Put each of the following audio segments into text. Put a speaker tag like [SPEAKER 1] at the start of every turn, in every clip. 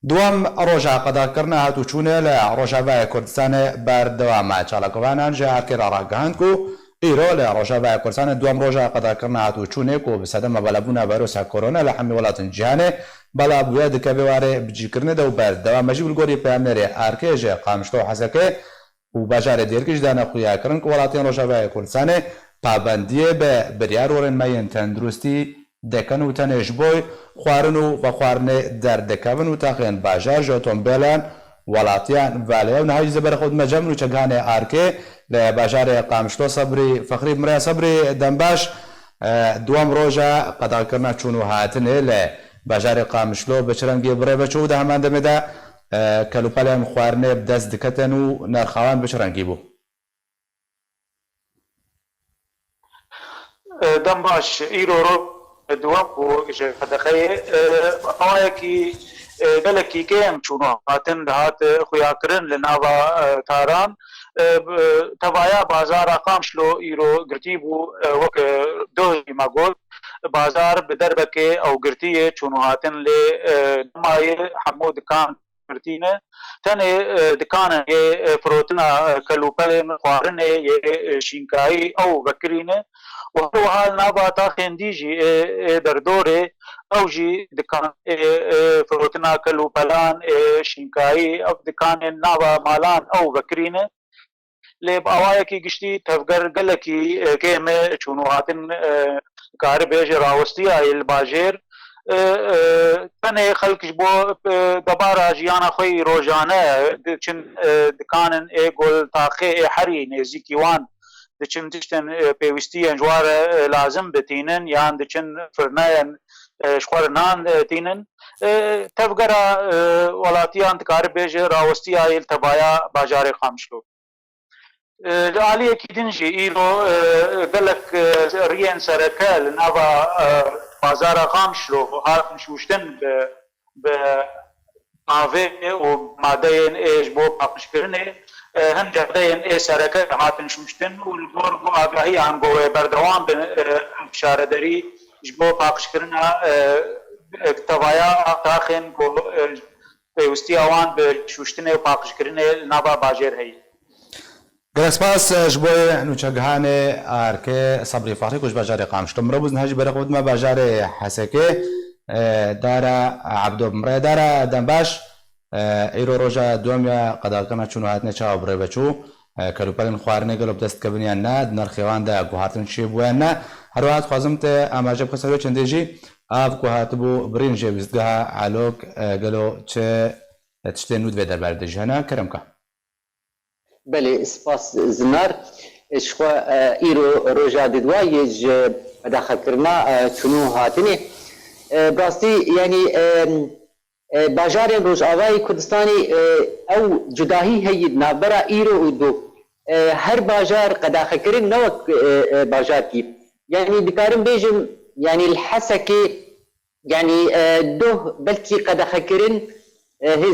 [SPEAKER 1] دوام ڕۆژا قەداکردنا هاتوچوونێ لە ڕۆژاوای کوردستانê بەردەوامە چالاکۆڤانان جێ هەرکێرا ڕاگەهاند و ئیرۆ لە ڕۆژاوای کوردستانê دوام ڕۆژا قەداکردنا هاتوچوونێک و بسەدەمە بەلەبوونا ڤایرۆسا کۆرۆنا لە هەموو وڵاتن جیهانê بەڵابووە دکەوێ وارێ بجیکردنێدا و بەردەوامەژی بلگۆری پەیامنەرێ ئارکێژێ قامشتۆ حەزەکێ و باژارێ دێرکیش دانە خویاکردن کە وڵاتیان ڕۆژاوای کوردستانê پابەندیە بە بریار و ڕێنماییان تەندروستی دەکەن و تەنێژ بۆی خواردن و بە خواردنێ دەردەکەون و تاقیان باژار ژۆتۆمبێلان وڵاتیان ڤالەیە و نەهاوی زەبەرەخۆت مەجەمن و چەکانێ ئارکێ لە باژارێ قامشتۆ سەبری فەخری مریا سەبری دەمباش دوام ڕۆژە قەداکردنا چوون و هاتنێ لە باژارێ قامشلۆ بە چ ڕەنگێ بڕێ بەچوو و دە هەمان دەمێدا کەلوپەلیان خواردنێ دەست دکەتەن و نرخەوان بە چ ڕەنگی بوو؟
[SPEAKER 2] دەمباش ئیرۆ دوام بۆ قەدەخەیە ئەوایەکی گەلێکی گەیەم چوونە هاتن دەهات خویاکردن لە ناوە تاران تەڤایە بازارە قامشلۆ ئیرۆ گرتی بوو وەک دۆزی مەگۆت بازار بە دەربەکێ ئەو گرتیە چوون و هاتن لێ نمایە هەموو دکان گرتینە تەنێ دکانە یێ فرۆتنە کەلوپەلێن خواردنێ یێ شینکایی ئەو بەکرینە وهروها نابا تاخين جی دردوري او جی دکان فروتنا کلوپلان شینکایی او دکان نابا مالان او بکرینه لب اوایکی گشتی تفگر گلکی کیمه چونو هاتن کار بیج راوستی ایل باجر تنه خلقش بو دبارا جیانا خوی روزانه چن دکانن گل تاخی حری نزیکی وان دچن تشتن پێویستیان جوارە لازم بتینن یان دچن فرنایان شخوارنان تینن تەفگەرە وڵاتیان دکارە بێژە ڕاوەستی ئایل تەڤایە باژارێ قامشلۆ لە عالیەکی دنجی ئیرۆ گەلک ڕیان سەرەکە لە ناوە بازارە قامشلۆ هاتن شوشتن بە ئاڤێ و مادەیەن ئێش بۆ پاقشکردنێ هەم جەردەیەن ئێسەرەکە هاتن شوشتن و گۆر بۆ ئاگاهی هەنگۆوێ بەردەوام بن شارەدەری بۆ پاقشکردنە تەڤایە تاخێن پێویستی ئەوان بە شوشتنێ و پاقشکردنێ ناوا باژێر هەیە
[SPEAKER 1] گەلە سپاس ji bo nûçegihanê Arkê Sebrî Fexrî ku ji bajarê Qamişlo mirov bûn hejî berek dime bajarê Hesekê dara Ebdobimre dara Dembaş îro roja domiya qedakirina çûn û hatine çawa birê veçû kelûpelên xwarinê gelo bi destkevinyan ne di nirxêwan de guhartin çê bûyan ne her wiha dixwazim te amaje bixwe ser çendê jî av ku hatibû birîn jê wîstgeha Elok gelo çi tiştên nû divê derbarê de jî hene keremka
[SPEAKER 3] بله سپاس زنار شخوا ایرو روژا دیدوایی داخل کرنا چونو هاتنه براستی یعنی باجار روز آوای کردستانی او جداهی هید نابرا ایرو و دو هر باجار قداخل کرن نوک باجار کی یعنی دکارم بیجم یعنی الحسكي يعني دو بلكي قداخل کرن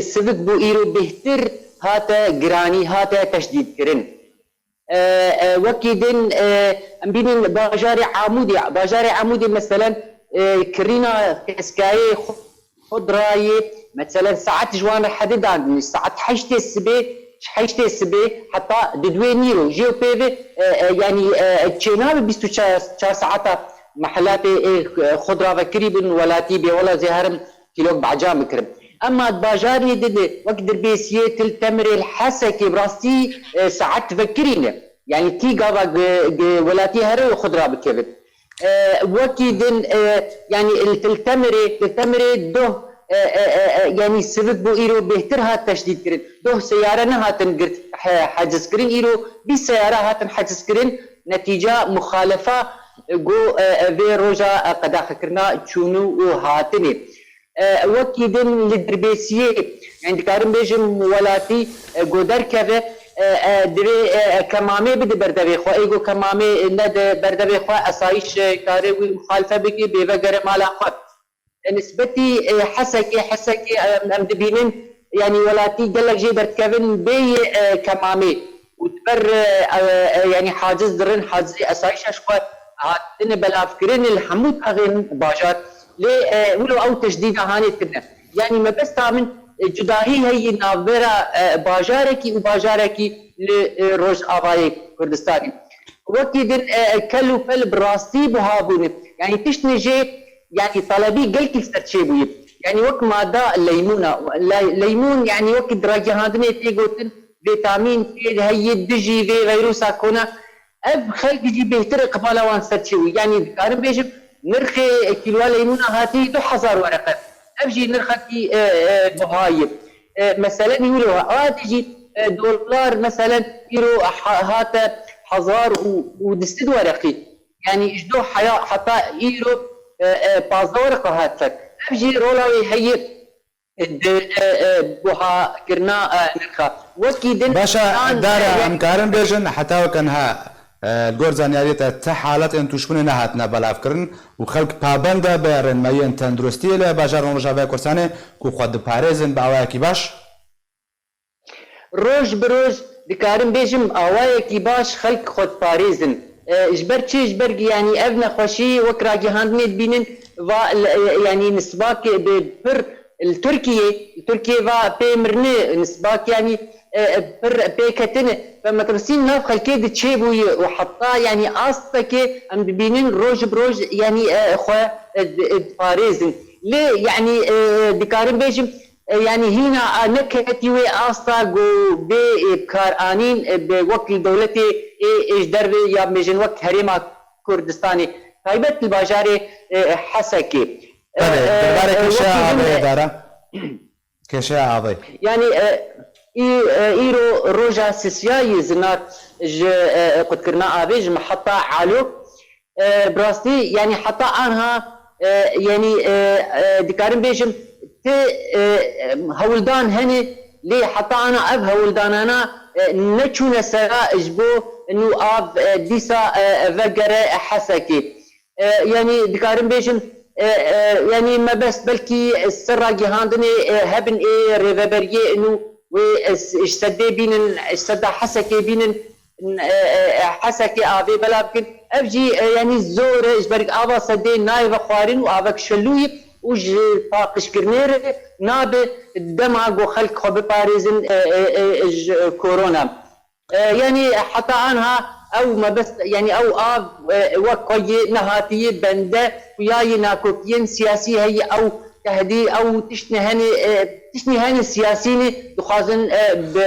[SPEAKER 3] سبق بو ایرو بهتر هاتا گرانی هاتا تشدید کرن وكيدن بين باجار عمودي مثلا كرينا كسكاي خضراي مثلا ساعات جوان حدد عندنا ساعات حشت السبي حتى ددوي نيرو جيو بيفي يعني تشيناب 24 ساعات محلات خضره وكريبن ولاتي بي ولا زهرم كيلو بعجام كرب اما باجاري دد وقت دربيسيه تلتمر الحسكي براستي ساعات تفكرينه يعني كي قابا ولاتي هرو خضره بكبد وكيدن يعني تلتمري دو يعني سبب بو ايرو بهتر هات تشديد كرين دو سياره نهاتن قرت حجز كرين ايرو بي سياره هاتن حجز كرين نتيجه مخالفه جو في روجا قد فكرنا تشونو وهاتني وكيدن لدربيسيه عند كارم بيجم ولاتي قدر كذا دري كمامي بده بردبي خو ايغو كمامي ند بردبي خو اسايش كاري مخالفه بكي بيفقر مالا خو نسبتي حسكي ام دبينين يعني ولاتي قالك جي برتكفن بي كمامي وتبر يعني حاجز درن حاجز اسايش اشخو هاتن بلافكرين الحمود اغين باجات ليه ولو او تجديد هاني كنا يعني ما بس تامن جداهی هی نابرا باجارکی و باجارکی لروج آبای کردستانی وقتی دن کلو پل براستی بهابونه يعني تشنجي يعني طلبي قلت استرشيبوي يعني وقت ماده ليمون يعني وقت درجه هادني تيغوتن فيتامين في هي الدجي في فيروسا كونا اب خلق يجي بيتر قباله وان استرشيبوي يعني كارم بيجب نرخي كيلو ليمون هاتي 2000 ورقه ابجي نرخي بهايب مثلا يقولوا تجي دولار مثلا يرو هات 1000 ودستد ورقي يعني اجدو حتى ايرو بازورق هاتك ابجي رولاوي هي بوها كرنا نرخا وكيدن
[SPEAKER 1] باشا دار امكارن بيجن حتى وكانها الجورزان ياريت تحالات ان تشكون نهاتنا بلافكرن وخلق بابنده بيرن ماين تندرستي له باجار رجاوي كورسانه كو خود باريزن باواكي باش
[SPEAKER 3] روج بروج دكارم بيجم اوايكي باش خلق خود باريزن اجبر تشي اجبر يعني ابن خوشي وكرا جهاندني بينن يعني نسباك ببر التركية فا بيمرني نسباك يعني بر بيكتن فمترسين ناف خلكي تشيبوي وحطا يعني اصتك ام بينن روج بروج يعني خو باريزن ليه يعني دكارم بيجم يعني هنا نكتي واسطا جو بكارانين بوقت دولتي ايش دربي يا مجن وقت هريما كردستاني هايبت الباجاري حسكي
[SPEAKER 1] دربارك كشاعة دارا كشاعة
[SPEAKER 3] يعني ايرو روجا سيسياي زنار قد كرنا ابيج محطة علوك براستي يعني حتى انها يعني دكارم بيجم هولدان هني ليه حتى انا اب هولدان انا نتشون سرا اجبو انه اب ديسا فقرة حسكي يعني دكارم بيجم يعني ما بس بلكي السرا جهاندني هبن ايه ريفابريه انه واشتدي بين اشتدى حسكي بين حسكي ابي بلا بكن ابجي يعني الزور اجبرك ابا سدي نايف خوارين وابك شلوي وج طاقش كرنير ناب الدمع وخلق خب باريزن كورونا يعني حتى عنها او ما بس يعني او اب وكوي نهاتي بنده وياي ناكوكين سياسي هي او تهدي او تشني هني السياسيين دخازن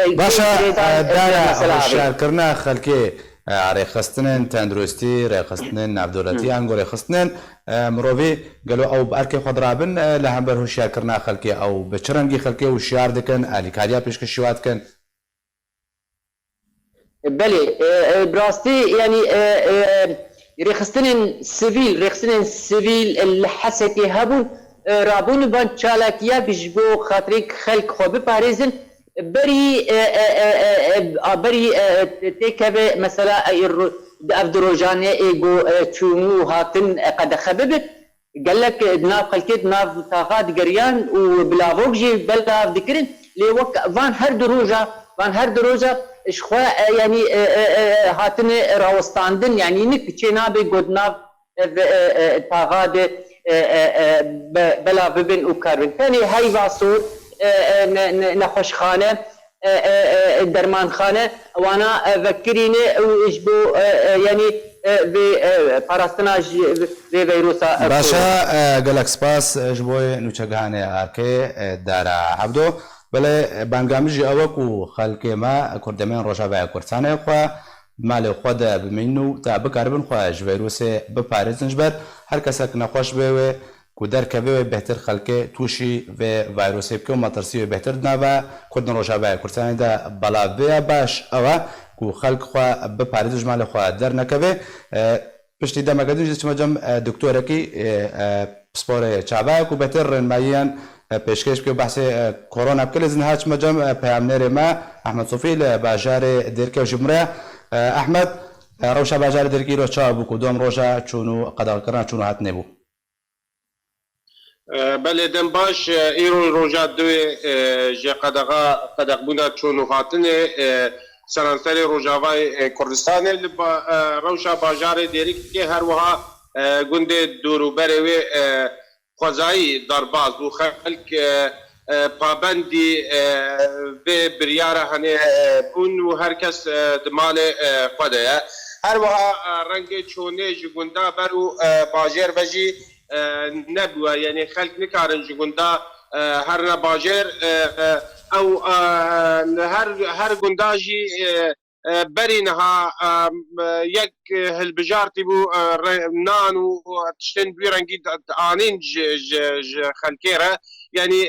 [SPEAKER 1] باشا دارا الشعر كرنا خلكي ريخستنن تندروستي ريخستنن عبدولتي انغو ريخستنن مروفي قالوا او باركي خضرابن لهمبر هو الشعر كرنا خلكي او بچرنگي خلكي والشعر دكن الي كاديا بيشك الشوات كن
[SPEAKER 3] بلي براستي يعني ريخستنن سيفيل الحسكي هبون رابون بان چالاكيا بيجبو خاطريك خلق خو بباريزن بري تيكبه مثلا افدروجاني ايجو تشونو هاتن قد خبب قال لك ناف خلكيت ناف تاغاد قريان وبلافوجي بلا ذكرن لي وك فان هر دروجا اشخوا يعني هاتن راوستاندن يعني نك تشينابي قد ناف تاغاد بلا ببن وكاربن ثاني هاي فاسور نخوش خانه درمان خانه وانا فكريني ويجبو يعني بباراستناج بفيروسا
[SPEAKER 1] باشا قالك سباس جبوي نوچگانه اركي دارا عبدو بله بانگامجي اوكو خلكي ما كردمن روجا كردستان خو مال خود بمنو تا بكاربن خو فيروس بباريزن جبر هر کسك نخوش به كودر كبير بهتر خلقه توشي في فيروس بكو مطرسي بهتر دنابا كردن روجا كردستان دا بلا باش او كو خلق خو بباريز جمال خو در نكبه پشتی دم قدیم جس مجم دکتورکی سپور چابا کو بهتر مايان پیشکش که بحث کرونا بكل زنهاش مجم پیامنر ما احمد صوفي باجار دركه وجمره احمد روشا باجار دركي رو چابو کو دوم روشا چونو قدر کرنا چونو هات نبو
[SPEAKER 4] بله دم باش ایرو روجات دوی جه قدق بونا چونو هاتنه سرانسر روجاوای کردستان روشا باجار دیریک که هر وها گنده دورو بره خوزایی درباز و خلق پابندی به بریاره هنه بون و هر کس دمال خواده هر وها رنگ چونه جگونده برو باجر وجی نبوه یعنی خلق نکارن جگونده هر نباجر او هر گنداجی برینها یک هلبجارتی بو نان و تشتن بی رنگی آنین خلکیره یعنی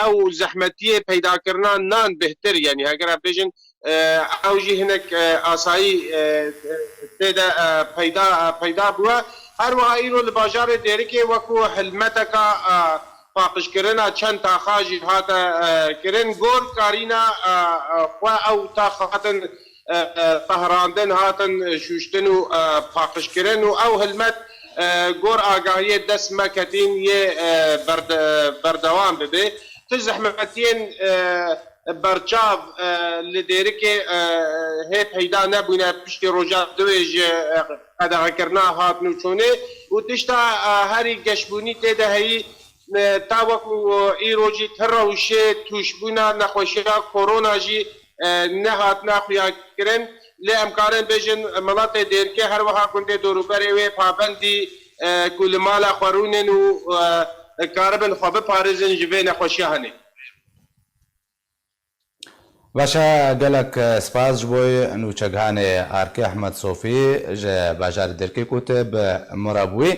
[SPEAKER 4] او زحمتیه پیدا کردن نان بهتر یعنی اگر بیشن او جی هنک آسایی تیدا پیدا بوا هر وها ایرو لباجار دیری که وکو حلمتکا پاقش کرنا چند تا خاجی هاتا کرن گور کارینا خوا او تا خاتن طهراندن هاتن شوشتن و پاقش کرن و او هلمت گور آگاهی دست مکتین یه بردوام ببه تو زحمتین برچاو لدیره که هی پیدا نبونه پشت روژا دویج قدغه کرنا هاتنو چونه و تشتا هری گشبونی تیده هی تاوکو ایروجی تروشه توشبونا نخوشیا کرونا جی نهات نخویا کرن لی امکارن بیجن ملات دیر که هر وها کنده دوروبری و پابندی کل مالا خورونن و کاربن خواب پارزن جوه نخوشیا هنه
[SPEAKER 1] باشا گلک سپاس جبوی نوچگهان آرکی احمد صوفی باجار درکی کوته به مرابوی